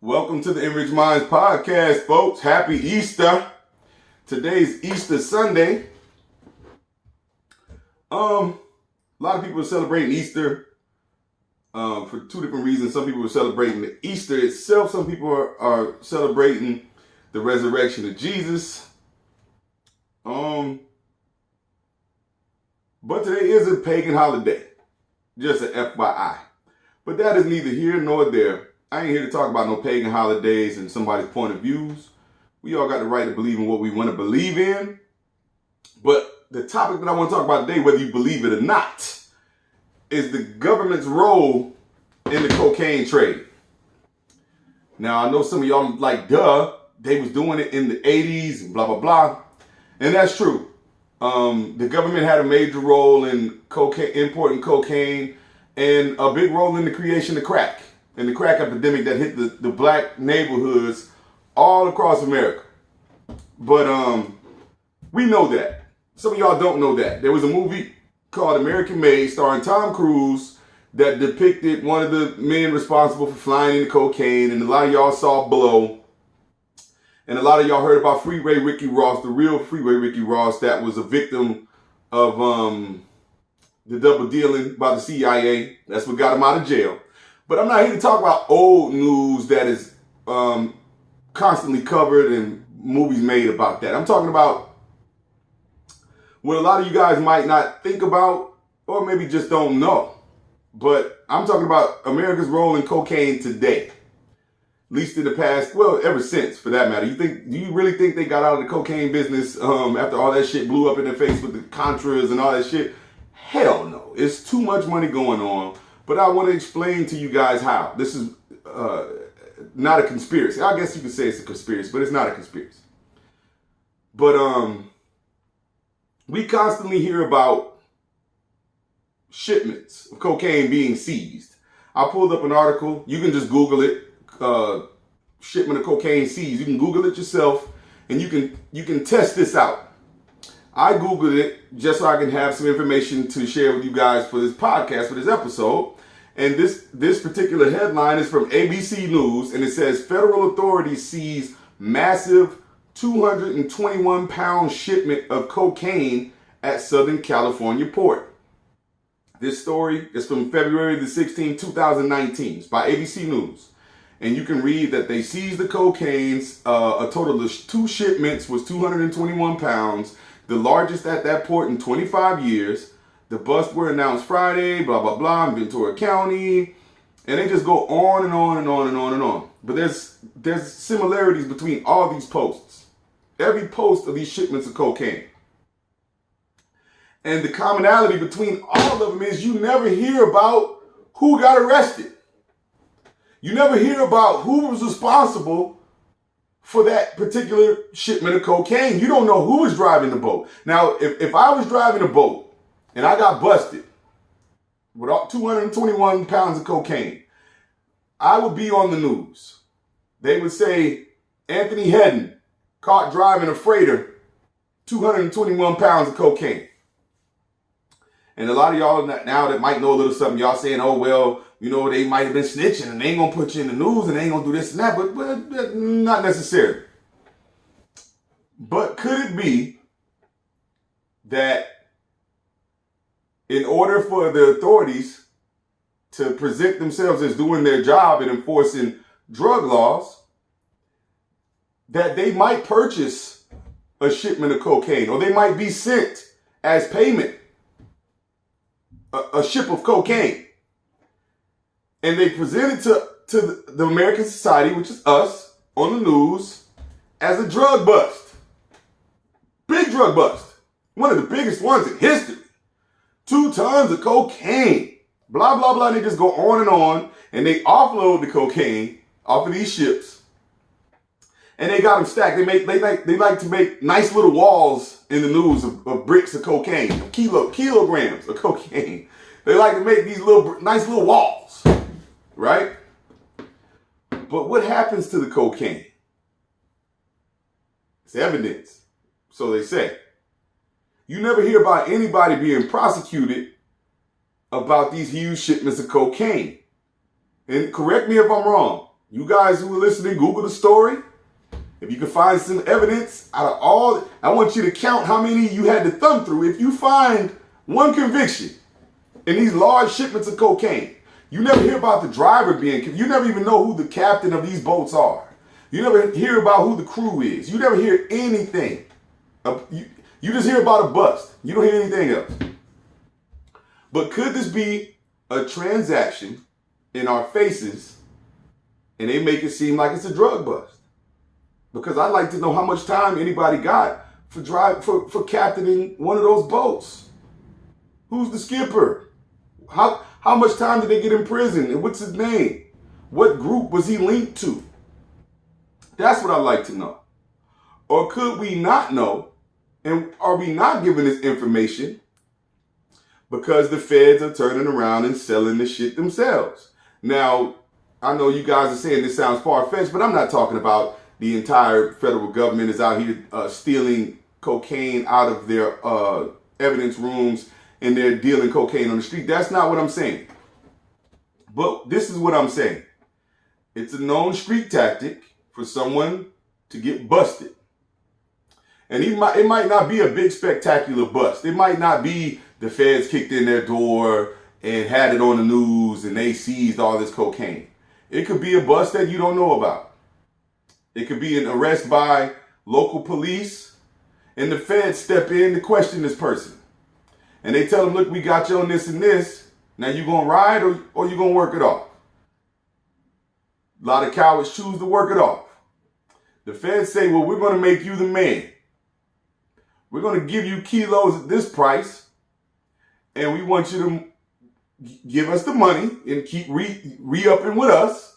Welcome to the Enriched Minds podcast, folks. Happy Easter. Today's Easter Sunday. A lot of people are celebrating Easter for two different reasons. Some people are celebrating the Easter itself. Some people are celebrating the resurrection of Jesus. But today is a pagan holiday. Just an FYI. But that is neither here nor there. I ain't here to talk about no pagan holidays and somebody's point of views. We all got the right to believe in what we want to believe in. But the topic that I want to talk about today, whether you believe it or not, is the government's role in the cocaine trade. Now, I know some of y'all like, duh, they was doing it in the 80s and blah, blah, blah. And that's true. The government had a major role in importing cocaine and a big role in the creation of crack. And the crack epidemic that hit the black neighborhoods all across America. But we know that. Some of y'all don't know that. There was a movie called American Made starring Tom Cruise that depicted one of the men responsible for flying in cocaine, and a lot of y'all saw Blow. And a lot of y'all heard about Freeway Ricky Ross, the real Freeway Ricky Ross that was a victim of the double dealing by the CIA. That's what got him out of jail. But I'm not here to talk about old news that is constantly covered and movies made about that. I'm talking about what a lot of you guys might not think about or maybe just don't know. But I'm talking about America's role in cocaine today. At least in the past, well, ever since, for that matter. Do you really think they got out of the cocaine business after all that shit blew up in their face with the Contras and all that shit? Hell no. It's too much money going on. But I want to explain to you guys how. This is not a conspiracy. I guess you could say it's a conspiracy, but it's not a conspiracy. But we constantly hear about shipments of cocaine being seized. I pulled up an article. You can just Google it. Shipment of cocaine seized. You can Google it yourself, and you can test this out. I Googled it just so I can have some information to share with you guys for this podcast, for this episode. And this particular headline is from ABC News, and it says federal authorities seize massive 221-pound shipment of cocaine at Southern California port. This story is from February the 16th, 2019. It's by ABC News. And you can read that they seized the cocaines. A total of 2 shipments was 221 pounds. The largest at that port in 25 years. The busts were announced Friday, blah, blah, blah, in Ventura County. And they just go on and on and on and on and on. But there's similarities between all these posts. Every post of these shipments of cocaine. And the commonality between all of them is you never hear about who got arrested. You never hear about who was responsible for that particular shipment of cocaine. You don't know who was driving the boat. Now, if I was driving a boat and I got busted with 221 pounds of cocaine, I would be on the news. They would say, Anthony Headen caught driving a freighter, 221 pounds of cocaine. And a lot of y'all now that might know a little something, y'all saying, oh, well, you know, they might have been snitching and they ain't going to put you in the news and they ain't going to do this and that, but not necessarily. But could it be that in order for the authorities to present themselves as doing their job in enforcing drug laws, that they might purchase a shipment of cocaine or they might be sent as payment a ship of cocaine? And they present it to the American society, which is us, on the news, as a drug bust. Big drug bust. One of the biggest ones in history. 2 tons of cocaine. Blah, blah, blah. And they just go on, and they offload the cocaine off of these ships. And they got them stacked. They like to make nice little walls in the news of bricks of cocaine, of kilograms of cocaine. They like to make these nice little walls. Right? But what happens to the cocaine? It's evidence. So they say. You never hear about anybody being prosecuted about these huge shipments of cocaine. And correct me if I'm wrong. You guys who are listening, Google the story. If you can find some evidence out of all, I want you to count how many you had to thumb through. If you find one conviction in these large shipments of cocaine, you never hear about the driver being, you never even know who the captain of these boats are. You never hear about who the crew is. You never hear anything. You just hear about a bust. You don't hear anything else. But could this be a transaction in our faces and they make it seem like it's a drug bust? Because I'd like to know how much time anybody got for captaining one of those boats. Who's the skipper? How much time did they get in prison? And what's his name? What group was he linked to? That's what I'd like to know. Or could we not know? And are we not giving this information because the feds are turning around and selling the shit themselves? Now, I know you guys are saying this sounds far-fetched, but I'm not talking about the entire federal government is out here stealing cocaine out of their evidence rooms and they're dealing cocaine on the street. That's not what I'm saying. But this is what I'm saying. It's a known street tactic for someone to get busted. And it might not be a big spectacular bust. It might not be the feds kicked in their door and had it on the news and they seized all this cocaine. It could be a bust that you don't know about. It could be an arrest by local police and the feds step in to question this person. And they tell them, look, we got you on this and this. Now you gonna ride or you gonna work it off? A lot of cowards choose to work it off. The feds say, well, we're gonna make you the man. We're going to give you kilos at this price, and we want you to give us the money and keep re-upping with us,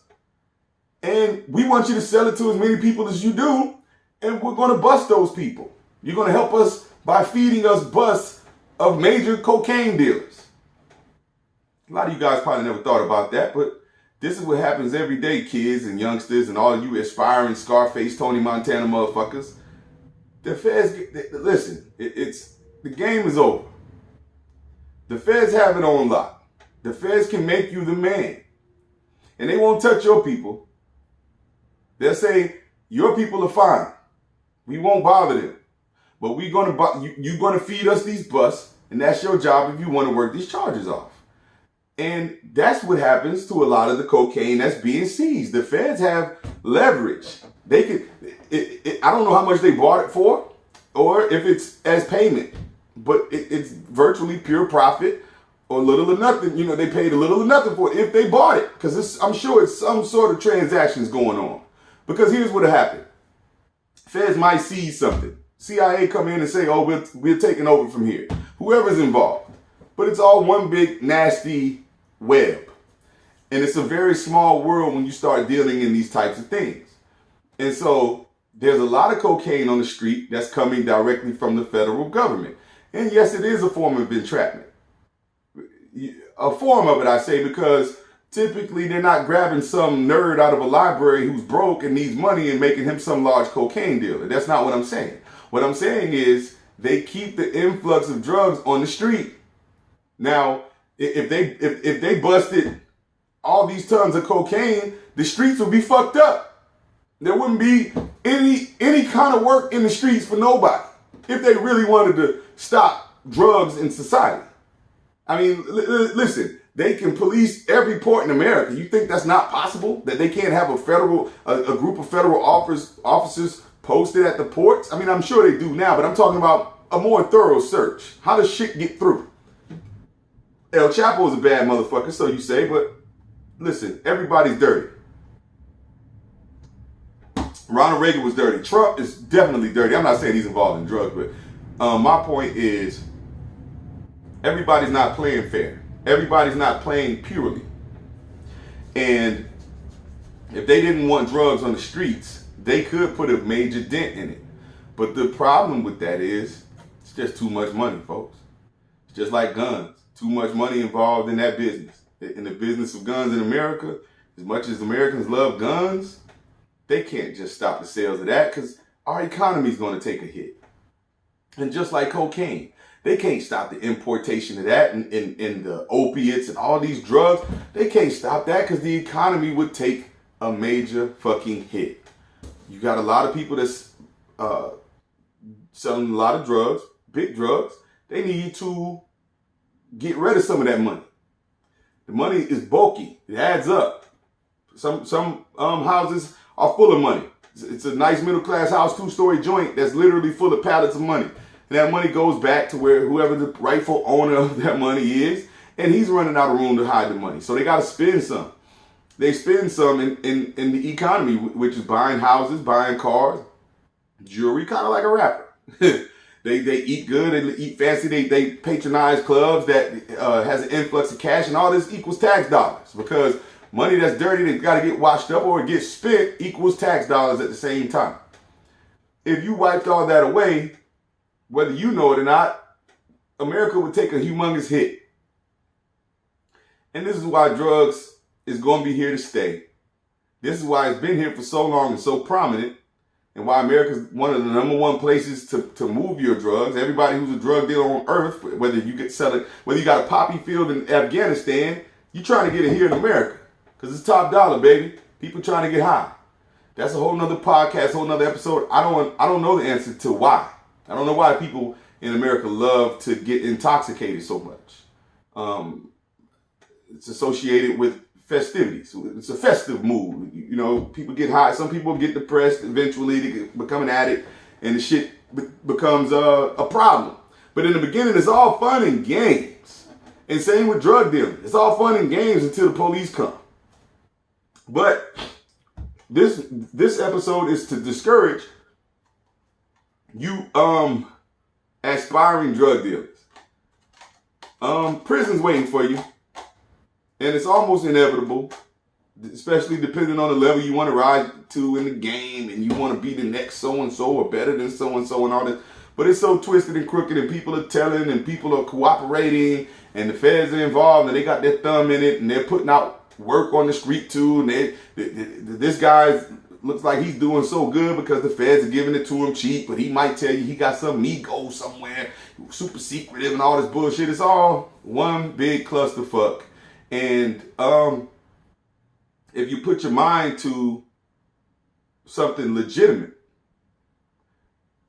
and we want you to sell it to as many people as you do, and we're going to bust those people. You're going to help us by feeding us busts of major cocaine dealers. A lot of you guys probably never thought about that, but this is what happens every day, kids and youngsters and all you aspiring Scarface, Tony Montana motherfuckers. The feds, listen, the game is over. The feds have it on lock. The feds can make you the man. And they won't touch your people. They'll say, your people are fine. We won't bother them. But you're going to feed us these busts, and that's your job if you want to work these charges off. And that's what happens to a lot of the cocaine that's being seized. The feds have leverage. They could, I don't know how much they bought it for or if it's as payment, but it's virtually pure profit or little or nothing. You know, they paid a little or nothing for it if they bought it, because I'm sure it's some sort of transactions going on. Because here's what happened. Feds might seize something. CIA come in and say, oh, we're taking over from here. Whoever's involved. But it's all one big nasty web. And it's a very small world when you start dealing in these types of things. And so there's a lot of cocaine on the street that's coming directly from the federal government. And yes, it is a form of entrapment. A form of it, I say, because typically they're not grabbing some nerd out of a library who's broke and needs money and making him some large cocaine dealer. That's not what I'm saying. What I'm saying is they keep the influx of drugs on the street. Now, if they busted all these tons of cocaine, the streets would be fucked up. There wouldn't be any kind of work in the streets for nobody if they really wanted to stop drugs in society. I mean, listen, they can police every port in America. You think that's not possible? That they can't have a group of federal officers posted at the ports? I mean, I'm sure they do now, but I'm talking about a more thorough search. How does shit get through? El Chapo is a bad motherfucker, so you say, but listen, everybody's dirty. Ronald Reagan was dirty. Trump is definitely dirty. I'm not saying he's involved in drugs, but my point is everybody's not playing fair. Everybody's not playing purely. And if they didn't want drugs on the streets, they could put a major dent in it. But the problem with that is it's just too much money, folks. It's just like guns. Too much money involved in that business. In the business of guns in America, as much as Americans love guns, they can't just stop the sales of that because our economy is going to take a hit. And just like cocaine, they can't stop the importation of that and the opiates and all these drugs. They can't stop that because the economy would take a major fucking hit. You got a lot of people that's selling a lot of drugs, big drugs. They need to get rid of some of that money. The money is bulky. It adds up. Some houses are full of money. It's a nice middle class house, 2-story joint that's literally full of pallets of money. And that money goes back to where whoever the rightful owner of that money is, and he's running out of room to hide the money. So they got to spend some. They spend some in the economy, which is buying houses, buying cars, jewelry, kind of like a rapper. They eat good, they eat fancy, they patronize clubs that has an influx of cash, and all this equals tax dollars, because money that's dirty that's got to get washed up or it gets spent equals tax dollars at the same time. If you wiped all that away, whether you know it or not, America would take a humongous hit. And this is why drugs is going to be here to stay. This is why it's been here for so long and so prominent, and why America is one of the #1 places to move your drugs. Everybody who's a drug dealer on earth, whether you got a poppy field in Afghanistan, you're trying to get it here in America, because it's top dollar, baby. People trying to get high. That's a whole nother podcast, whole nother episode. I don't know the answer to why. I don't know why people in America love to get intoxicated so much. It's associated with festivities. It's a festive mood. You know, people get high. Some people get depressed. Eventually, they become an addict, and the shit becomes a problem. But in the beginning, it's all fun and games. And same with drug dealing. It's all fun and games until the police come. But this episode is to discourage you aspiring drug dealers. Prison's waiting for you. And it's almost inevitable, especially depending on the level you want to rise to in the game, and you want to be the next so-and-so or better than so-and-so and all that. But it's so twisted and crooked, and people are telling, and people are cooperating, and the feds are involved, and they got their thumb in it, and they're putting out work on the street too. And this guy looks like he's doing so good because the feds are giving it to him cheap, but he might tell you he got some ego somewhere, super secretive and all this bullshit. It's all one big clusterfuck. And if you put your mind to something legitimate,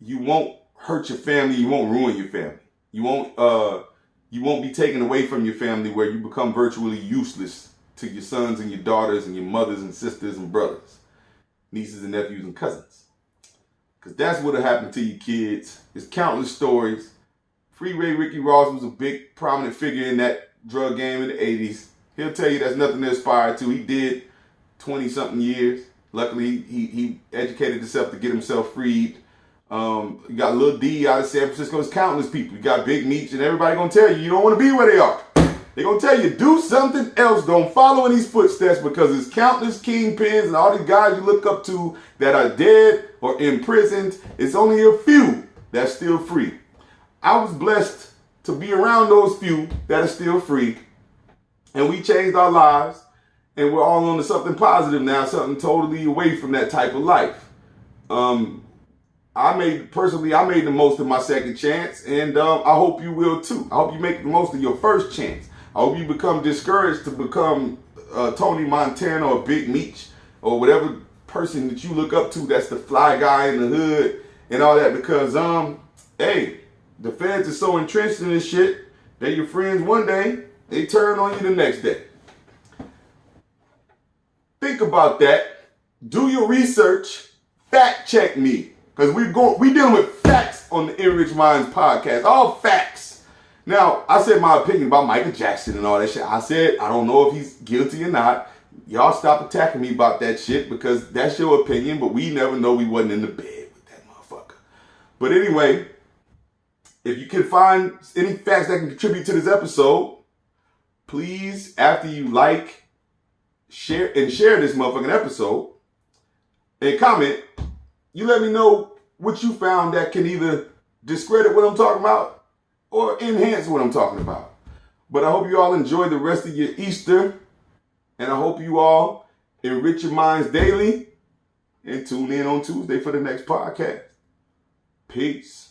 you won't hurt your family. You won't ruin your family. You won't be taken away from your family where you become virtually useless to your sons and your daughters and your mothers and sisters and brothers, nieces and nephews and cousins. Because that's what will happen to your kids. There's countless stories. Freeway Ricky Ross was a big prominent figure in that drug game in the 80s. He'll tell you that's nothing to aspire to. He did 20-something years. Luckily, he educated himself to get himself freed. You got Lil D out of San Francisco. There's countless people. You got Big Meech, and everybody gonna tell you don't want to be where they are. They're gonna tell you do something else. Don't follow in these footsteps, because there's countless kingpins and all these guys you look up to that are dead or imprisoned. It's only a few that's still free. I was blessed to be around those few that are still free, and we changed our lives, and we're all on to something positive now, something totally away from that type of life. I made the most of my second chance, and I hope you will too. I hope you make the most of your first chance. I hope you become discouraged to become Tony Montana or Big Meech or whatever person that you look up to that's the fly guy in the hood and all that, because hey, the feds are so entrenched in this shit that your friends one day, they turn on you the next day. Think about that. Do your research. Fact check me. Because we dealing with facts on the Enrich Minds podcast. All facts. Now, I said my opinion about Michael Jackson and all that shit. I said I don't know if he's guilty or not. Y'all stop attacking me about that shit, because that's your opinion, but we never know. We wasn't in the bed with that motherfucker. But anyway, if you can find any facts that can contribute to this episode, please, after you share this motherfucking episode and comment, you let me know what you found that can either discredit what I'm talking about or enhance what I'm talking about. But I hope you all enjoy the rest of your Easter, and I hope you all enrich your minds daily, and tune in on Tuesday for the next podcast. Peace.